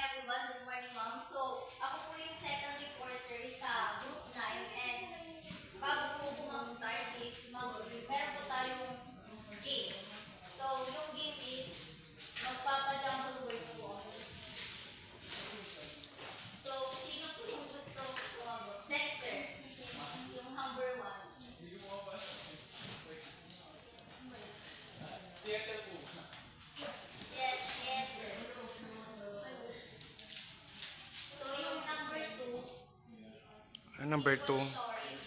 everyone. Good morning, ma'am. So, ako po yung second reporter sa Group 9 and bago po po mag-start is meron po tayong game. So, yung game is magpapa-jumble word po ako. So, sino po yung gusto sumagot? Dexter, yung number 1. Theater po. Yes, yes. So, yung number 2, Number 2. story,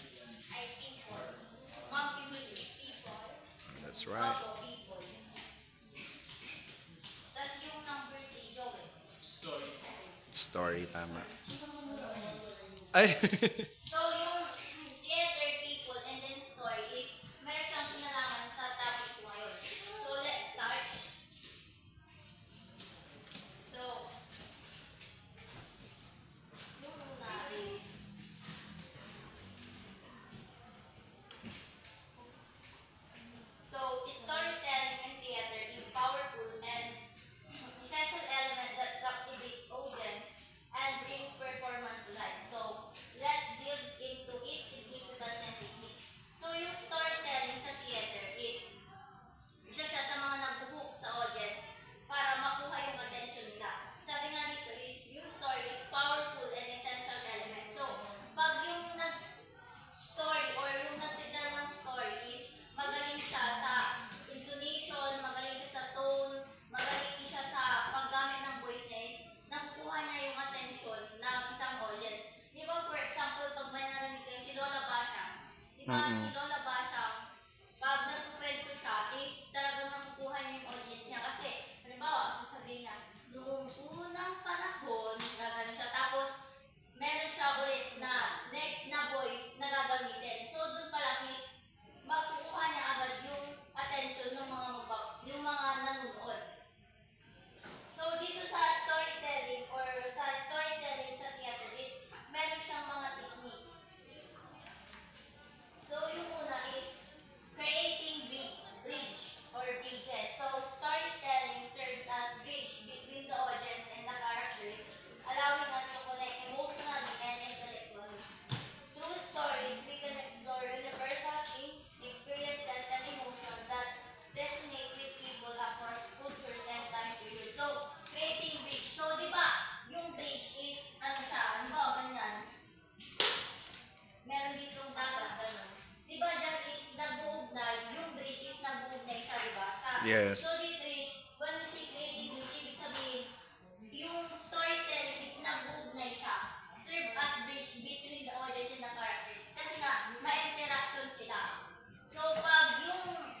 I think, monkey people. That's right. Opo, people. Tapos yung number 3, Joel. Story. Story, tama. Ay! So, yung theater, people, and then story is meron siyang kinalaman sa topic ko ngayon. So, let's start. So, yung una is so, storytelling in theater is powerful and essential element that captivates audience and brings performance to life. So, let's delve into its significance and techniques. So, yung storytelling sa theater is isa siya sa mga nag-hook sa audience para makuha yung attention nila. Sabi nga dito is, yung story is powerful and essential element. So, pag yung nag-story or yung nagtitell ng story is magaling siya sa intonation, magaling siya sa tone, magaling siya sa paggamit ng voice niya is nakukuha niya yung attention ng isang audience. Di ba, for example, pag may narinig kayo si Lola Basha, di ba, si Lola Basha, pag nagkukwento siya, is talagang nakukuha niya yung audience niya. Kasi, halimbawa, sasabihin niya, noong unang panahon, gagano siya. Tapos, meron siya ulit na next na voice na gagamitin. So, dun pa lang is, makukuha niya agad yung attention ng yung mga nanonood. So, dito sa storytelling or sa storytelling sa theater is, meron siyang mga techniques. So, yung una is creating bridge or bridges. So, storytelling serves as bridge between the audience and the characters, allowing us to connect emotionally and intellectually. Through stories, we can explore universal themes, experiences, and emotions that resonate with people across cultures and time periods. So, creating bridge. So, di ba, yung bridge is, ano siya, ano ba, ganyan. Meron ditong dagat, gano'n. Di ba dyan is nag-uugnay, yung bridge is nag-uugnay siya, di ba? Yes. So dito is, when we say creative bridge, ibig sabihin, yung storytelling is nag-uugnay siya. Serve as bridge between the audience and the characters. Kasi nga, ma-interaction sila. So pag yung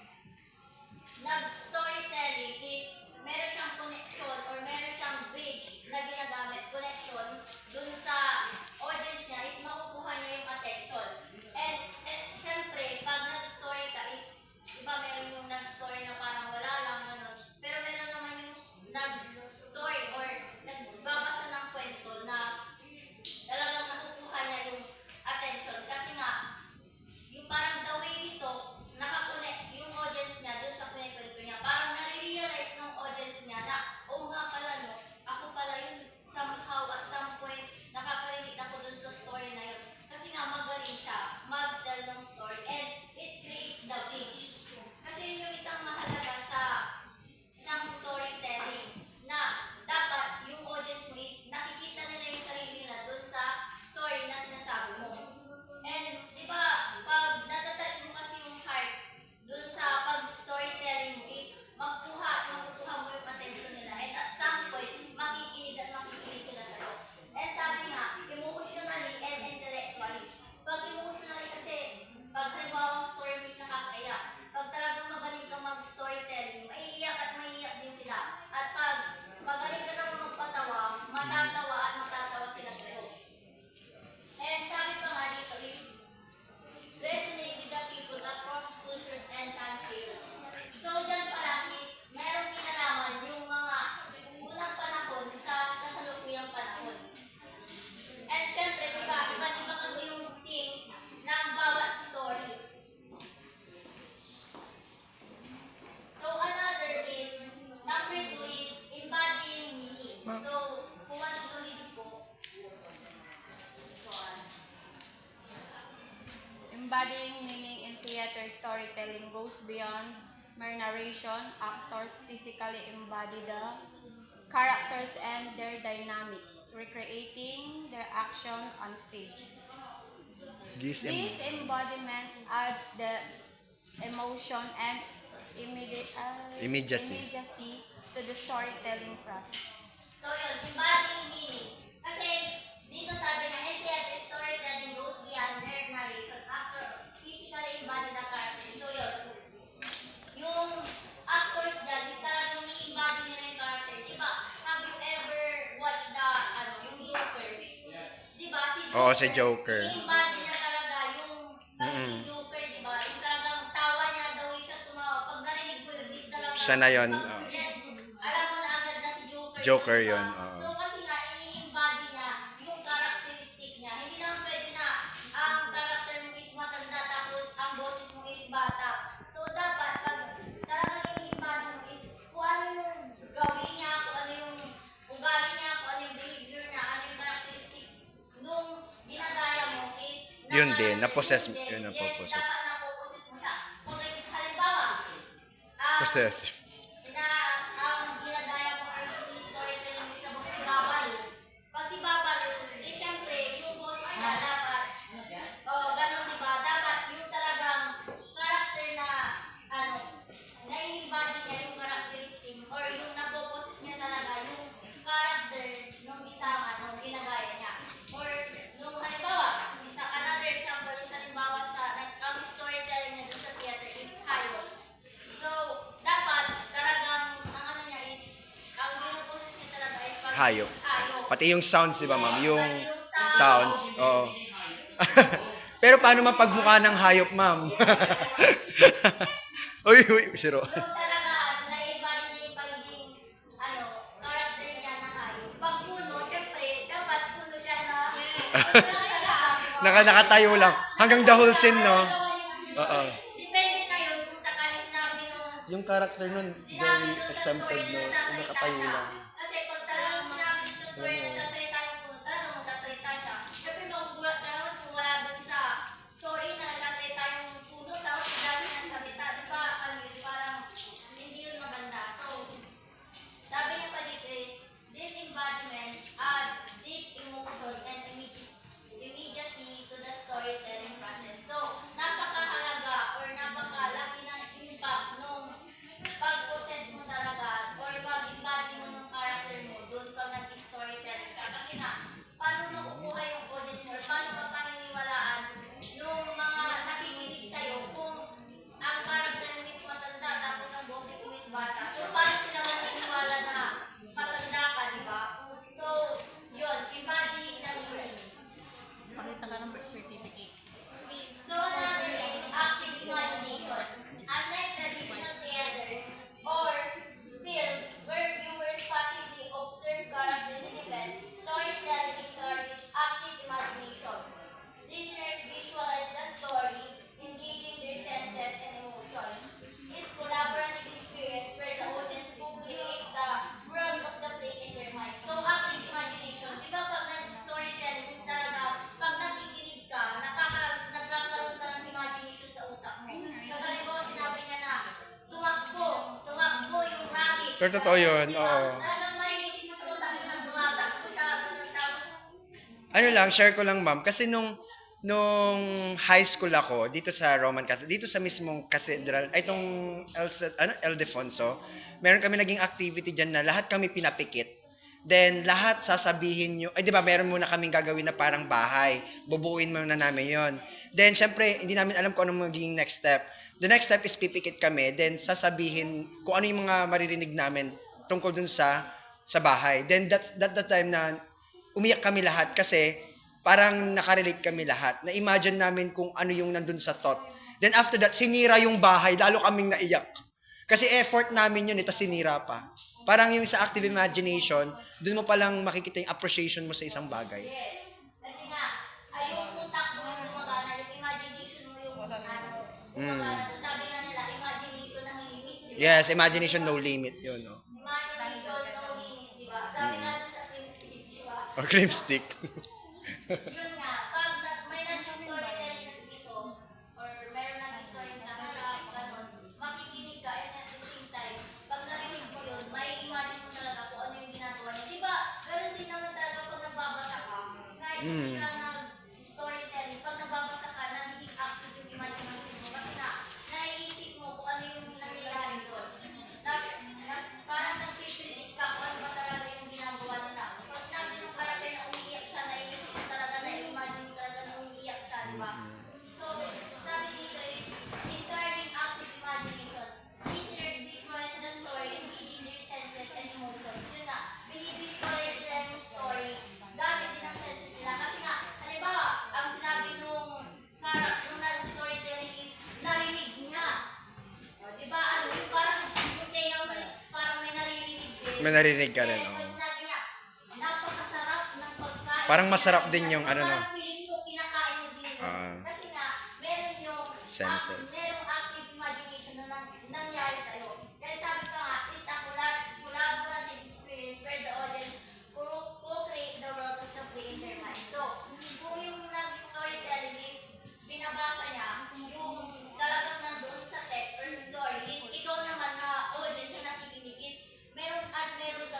nag-storytelling is, meron siyang connection or meron siyang bridge na ginagamit, connection, dun sa audience niya is makukuha niya yung attention. And syempre, pag nag-story ka is, di ba meron yung nag-story na parang wala lang, Embodying meaning in theater storytelling goes beyond mere narration. Actors physically embody the characters and their dynamics, recreating their action on stage. This This embodiment adds the emotion and immediacy. immediacy to the storytelling process. So yun, embodying meaning. Kasi dito sabi niya, in theater storytelling goes beyond mere narration. Actors physically embody the character. So yun, yung actors dyan is talagang i-embody nila yung character. Diba? Have you ever watched the, yung Joker? Diba? Si Joker. Oo, si Joker. I-embody niya talaga yung Mm-mm. Joker, diba? Yung talagang tawa niya, daw siya tumawa. Pag narinig ko yun, is talaga. Siya na yun. Yes. Alam mo na agad na si Joker. Joker diba? yun, oo. So kasi nga, i-embody niya yung characteristic niya. Hindi naman pwede na ang character mo is matanda tapos ang boses mo is bata. So dapat pag talagang i-embody mo is kung ano yung gawin niya, kung ano yung ugali niya, kung ano yung behavior niya, ano yung characteristics nung ginagaya mo is Yun din, na-possess, yun din. yun Yes, na-possess. dapat na-possess mo siya. Kung halimbawa, Possess. na ang ginagaya mo or yung storytelling is about si Babalu. Pag si Babalu, eh syempre, yung boses niya dapat, ganun diba, dapat yung talagang character na, na-embody niya yung characteristic or yung napoposes niya talaga yung character nung isang, ginagaya niya. Or, nung halimbawa, another example is halimbawa ang storytelling niya dun sa theater is Hayo. So, dapat talagang ang niya is ang pinuposes niya talaga is pag Hayop. Pati yung sounds, di ba, ma'am? Yung Pati yung sounds. Oh. Pero paano mapagmukha ng hayop, ma'am? Uy, siro. So, talaga, na-embody niya yung pagiging, character niya na hayop. Pag puno, syempre, dapat puno siya na, Nakatayo lang. Hanggang the whole scene, no? Oo. Depende na yun kung sakali sinabi nung Yung character nun, sinabi very doon sa exempted, story no? na Yung nakatayo lang. Kasi pag talagang sinabi doon sa story na nagsasalita yung puno, talagang magsasalita siya. Siyempre magugulat ka naman kung wala doon sa story na nagsasalita yung puno, tapos dami ng salita. Di ba, parang hindi yun maganda. So, sabi niya pa dito is, this embodiment adds deep emotion and immediacy to the storytelling process. So, napakahalaga or napakalaki ng impact nung pag-process mo talaga or pag-embody mo ng character mo doon pag nag-storytelling ka. Kasi nga, paano makukuha yung audience mo or paano mapaniniwalaan nung mga nakikinig sa'yo kung ang character mo is matanda tapos ang boses mo is bata. So, paano sila maniniwala na matanda ka, di ba? So, yun, embodying the meaning. Pakita ka ng birth certificate. So another is active imagination. Unlike traditional theater or film where viewers passively observe characters and events, storytelling encourages active imagination. Listeners visualize the story, engaging their senses and emotions. It's collaborative experience where the audience co-create the world of the play in their mind. So active imagination, di ba pag nag-storytelling is talaga, pag nakikinig ka, nagkakaroon ka ng imagination sa utak mo. Kagaya ko, sinabi niya na, tumakbo yung rabbit. Pero totoo yun, Di ba? oo. Talagang maiisip mo sa utak mo na tumatakbo siya, ganun, tapos Ano lang, share ko lang, ma'am. Kasi nung high school ako, dito sa Roman Catholic, dito sa mismong cathedral, ay itong Ildefonso, meron kami naging activity dyan na lahat kami pinapikit. Then, lahat sasabihin nyo, ay di ba, meron muna kaming gagawin na parang bahay. Bubuuin muna namin yon. Then, syempre, hindi namin alam kung anong magiging next step. The next step is pipikit kami, then sasabihin kung ano yung mga maririnig namin tungkol dun sa bahay. Then, that time na umiyak kami lahat kasi parang nakarelate kami lahat. Na-imagine namin kung ano yung nandun sa thought. Then after that, sinira yung bahay, lalo kaming naiyak. Kasi effort namin yun, ito sinira pa. Parang yung sa active imagination, dun mo palang makikita yung appreciation mo sa isang bagay. yes. Kasi nga, yung utak mo yung gumagana, yung imagination mo yung gumagana. Sabi nga nila, imagination ang limit. Yes, imagination no limit yun. No? Imagination no limits, di ba? Sabi nga dun sa Cream Stick, di ba? Or cream stick. Yun nga, pag may nag-storytelling kasi dito, kahit Mm. hindi ka nag-storytelling, pag nababasa ka, nagiging active yung imagination mo. Kasi nga, naiisip mo kung ano yung nangyayari doon. Parang nagpipilit ka kung ano ba talaga yung ginagawa nila. Pag sinabi ng karakter na umiiyak siya, naiisip mo talaga, na-imagine mo talaga na umiiyak siya, di ba? So, sabi dito is, encouraging active imagination. Listeners visualize the story engaging their senses and emotions. Yun nga, binivisualize nila yung story. Gamit din ang senses nila. Kasi nga, halimbawa, ang sinabi nung storytelling is, narinig niya. O, di ba, ano, yung parang, yung tenga mo is parang may naririnig din. May narinig ka rin, Yes, oh. pag sinabi niya, napakasarap ng pagkain. Parang masarap din yung, ano, no? Parang feeling mo, kinakain mo din yun. Ah. Kasi nga, meron yung Senses. merong active imagination na nangyari sa'yo. Kaya sabi ka nga, it's a collaborative experience where the audience co-create the world as a play in their mind. So, kung yung nag-storytelling is binabasa niya, yung talagang nandoon sa text or story is ikaw naman na audience na nakikinig is meron kang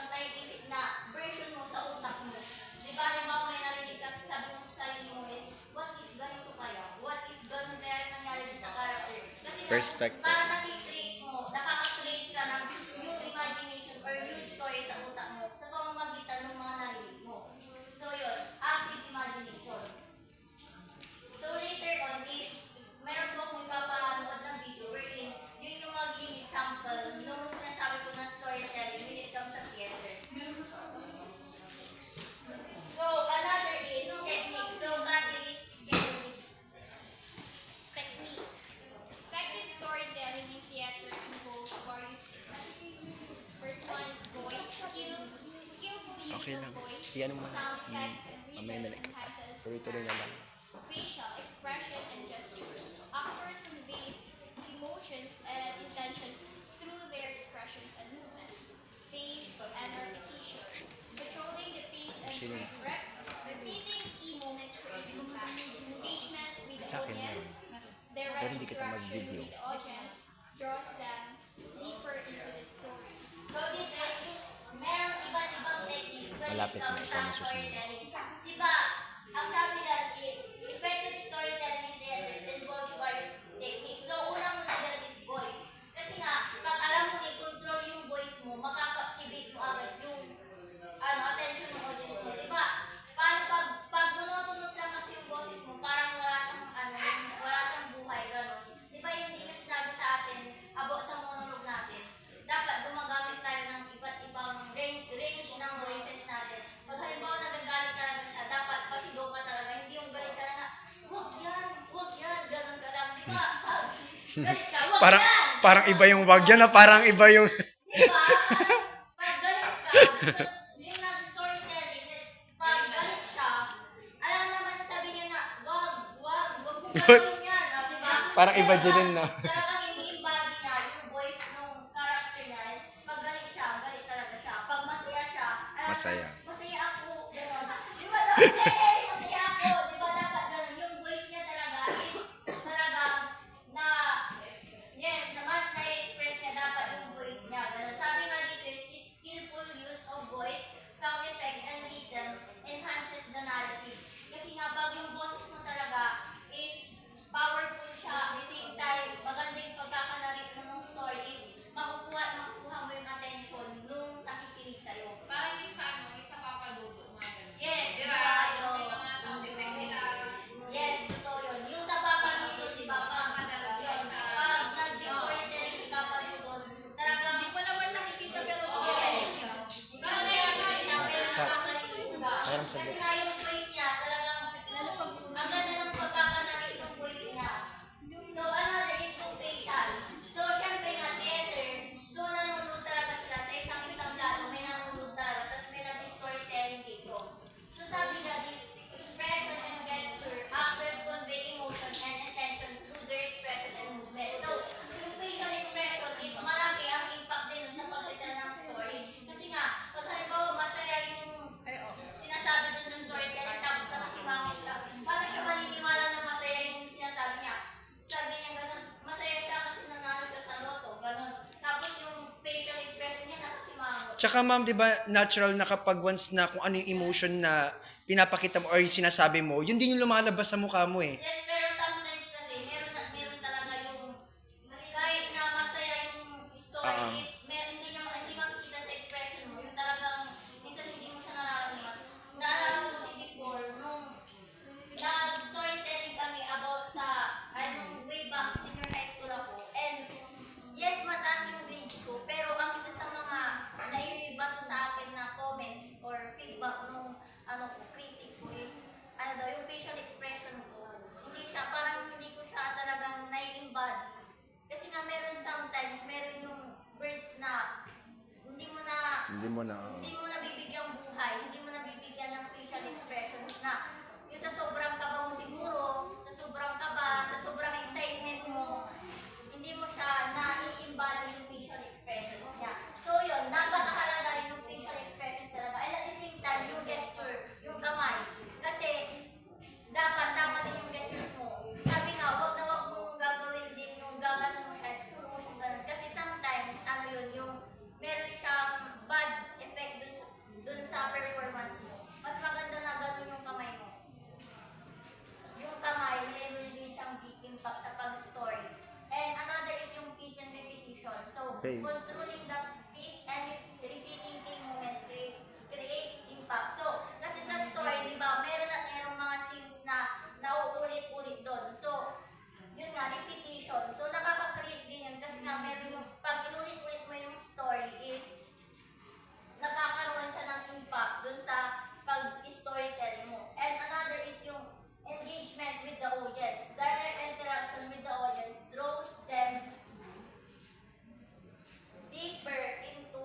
naiisip na version mo sa utak mo. Di ba, halimbawa may narinig ka, sabi mo sa sarili mo is, what if ganito kaya? What if ganun kaya yung nangyari din sa character? Kasi nga, Perspective. parang nakikreate mo, nakaka-create ka ng new imagination or new story sa utak mo sa pamamagitan ng mga narinig mo. So yun, active imagination. So later on is, meron po akong ipapanood ng video wherein yun yung magiging example nung nasabi ko na storytelling when it comes sa theater. So another is technique. So battery technique. Technique. Effective storytelling in theater involves various techniques. First one is voice skills. Skillful use Okay of lang. voice, Iyan mo na. sound effects, and Mamaya na rhythm lang. enhances Tuloy-tuloy na lang. facial expression and gesture. Actors convey emotions and intentions through their expressions and movements, pace and repetition. Controlling the pace and Sino? repeating key moments create impact. Engagement with the Sa akin yun. audience. Direct Pero hindi kita interaction mag-video. with the audience draws them deeper into the story. So dito is merong iba't ibang techniques when Malapit it na, comes ikaw sa na susunod. storytelling. Diba, ang sabi dyan is effective storytelling in theater involves various techniques. So unang muna dyan is voice. Kasi nga, pag alam mo i-control yung voice mo, makaka-activate mo agad yung attention ng audience mo. Diba? Paano pag monotonous lang kasi yung boses mo, parang wala siyang buhay, gano'n. Diba yung hindi yung sinabi sa atin, about sa monologue natin, dapat gumagamit tayo ng iba't ibang range ng voices natin. Pag halimbawa nagagalit talaga siya, dapat pasigaw ka talaga, hindi yung galit ka na, wag yan, gano'n ka lang. Diba? Galit ka, wag Parang, yan! parang iba yung wag yan na parang iba yung... Diba? Pag galit ka, yung nag-storytelling, pag galit siya, alam naman sabi niya na, wag mo gawin yan, diba? Parang iba din, no? Talagang ini-embody niya yung voice ng character niya is, pag galit siya, galit talaga siya. Pag masaya siya, alam Masaya. naman, masaya ako, gano'n. Diba dapat, masaya ako, diba dapat gano'n. Yung voice niya talaga is, talagang, yes, na mas na-express niya dapat yung voice niya. Ganun. Sabi nga dito is skillful use of voice, sound effects, and rhythm enhances the narrative. Kasi nga, pag yung boses mo talaga is powerful siya, at the same time, maganda yung pagkakanarate mo ng story is makukuha mo yung attention nung nakikinig sa'yo. Parang yung sa sa papaluto, mga ganun. Yes, Diba? diba? May mga sound effects sila. Yes, totoo yun. Yung sa Papa Dudon, di ba? Pag nag-storytelling si Papa Dudon, talagang... Hindi ko naman nakikita pero Yes. Parang nakikita niya, pero nakakalimutan ka. Parang Kasi sabi- nga yung voice niya, talagang... Ang ganda ng pagkakanakit ng voice niya. So, another is yung facial. So, syempre nga, theater. So, nanonood talaga sila sa isang entablado. May nanonood talaga. Tapos may nag-storytelling dito. So, sabi nga, this expression and gesture, actors convey emotion and intention through their expression and movement. So, yung facial expression is malaki ang impact din sa pagkita ng story. Kasi nga, pag halimbawa masaya yung sinasabi dun sa storytelling Tsaka ma'am, 'di ba, natural na kapag once na kung ano yung emotion na pinapakita mo or yung sinasabi mo, yun din yung lumalabas sa mukha mo eh. Yes, pero sometimes kasi meron talaga yung kahit na masaya yung story Ah. is hindi makikita sa expression mo. Yung talagang minsan hindi mo siya nararamdaman. Naalala ko kasi before nung nag-storytelling kami about sa way back senior high school ako. And yes, mataas yung grades ko, pero ang isa sa mga naibato sa akin na comments or feedback nung critic ko is daw yung facial expression ko. Hindi siya parang hindi ko siya talagang nai-embody. Kasi nga meron sometimes meron yung words na hindi mo na Hindi mo na. hindi mo nabibigyang buhay, hindi mo nabibigyan ng facial expressions na yung sa sobrang kaba mo siguro, sa sobrang kaba, sa sobrang excitement mo, hindi mo siya na-embody yung facial expressions niya. So yun, napakahalaga rin yung facial expressions talaga. And at the same time, yung gesture, yung kamay. Kasi dapat tama din yung gestures mo. Sabi nga, wag mong gagawin din yung gaganon mo siya, puro mo siyang ganun. Kasi sometimes, yung meron siyang bad effect dun sa performance mo. Mas maganda na ganun yung kamay mo. Yung kamay, meron din siyang big impact sa pag-story. And another is yung pace and repetition. So, Pace. controlling the pace and repeating key moments create impact. So, kasi sa story, di ba, merong mga scenes na nauulit-ulit doon. So, yun nga, repetition. So, nakaka-create din yun kasi nga meron yung, pag inulit-ulit mo yung story is, nagkakaroon siya ng impact dun sa pag-storytelling mo. And another is yung engagement with the audience. Direct interaction with the audience draws them deeper into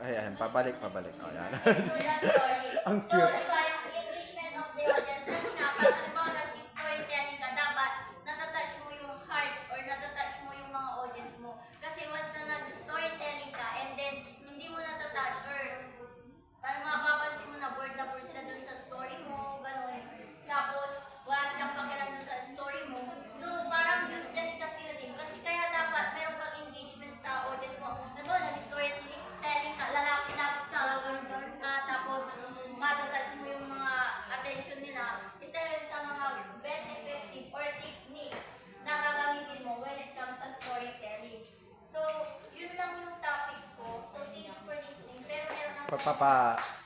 Ayan, pabalik. Oh, yan. into the story. Ang So, cute. diba, yung engagement of the audience, kasi nga, pag halimbawa nag-storytelling ka, dapat natatouch mo yung heart or natatouch mo yung mga audience mo. Kasi once na nag-storytelling ka and then hindi mo natatouch or parang mapapansin mo na bored sila dun sa story mo, gano'n. Tapos, wala silang pakialam dun sa story mo. So, parang useless kasi yun eh. Kasi kaya dapat meron kang engagement sa audience mo. Ano, nag-storytelling ka, lalaki dapat ka, gano'n ka, tapos matatouch mo yung mga attention nila. Isa yun sa mga best effective or techniques na gagamitin mo when it comes sa storytelling. So, yun lang yung topic ko. So, thank you for listening. Pero meron ako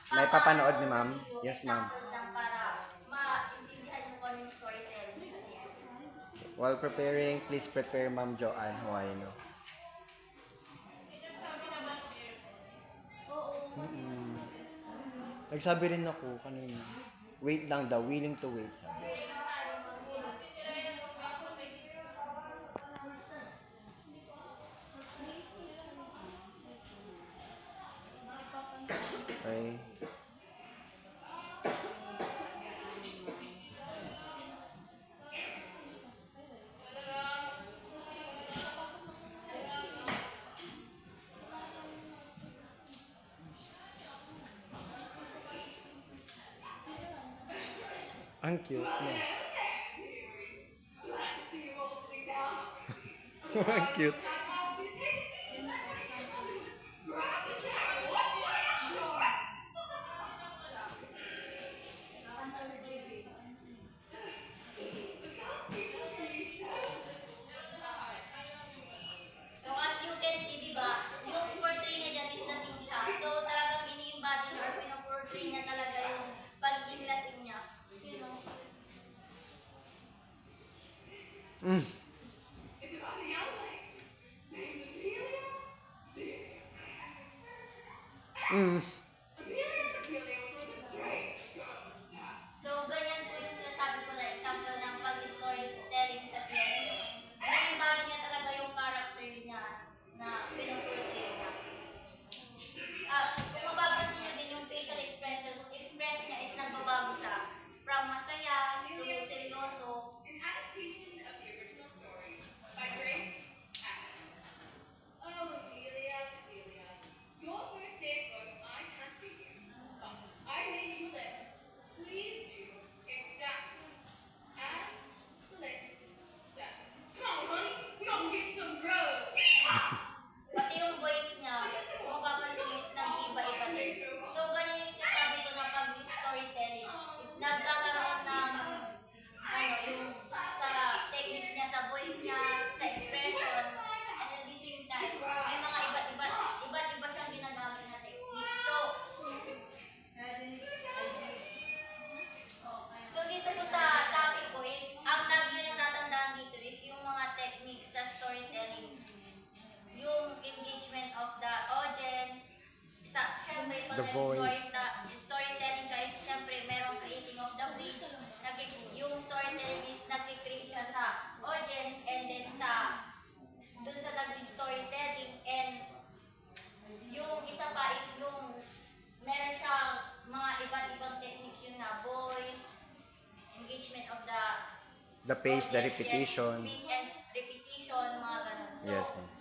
May papanood ni ma'am? Yes, ma'am. examples lang para maintindihan mo kung yung storytelling sa end. While preparing, please prepare Ma'am Joanne Huayno. Nagsabi rin ako kanina. Wait lang daw, willing to wait. Sabi. Okay. Ang cute mo. Ang cute. So as you can see, di ba, yung portray niya dyan is lasing siya. So talagang ini-embody niya or pinoportray niya talaga yung pagiging lasing niya. You know? So ganyan po yung sinasabi ko na example ng pag-storytelling sa piano. Ini-embody niya talaga yung character niya na pinoportray niya. Kung mapapansin niyo din yung facial expression niya is nagbabago siya. From masaya to seryoso. The sa voice. storytelling guys, syempre merong creating of the bridge. Yung storytelling is nag-create siya sa audience and then dun sa nag-storytelling, and yung isa pa is yung meron siyang mga iba't ibang techniques, yun na voice, engagement of the The pace, the audience, repetition. yes, pace and repetition, mga ganun. So, Yes, ma'am.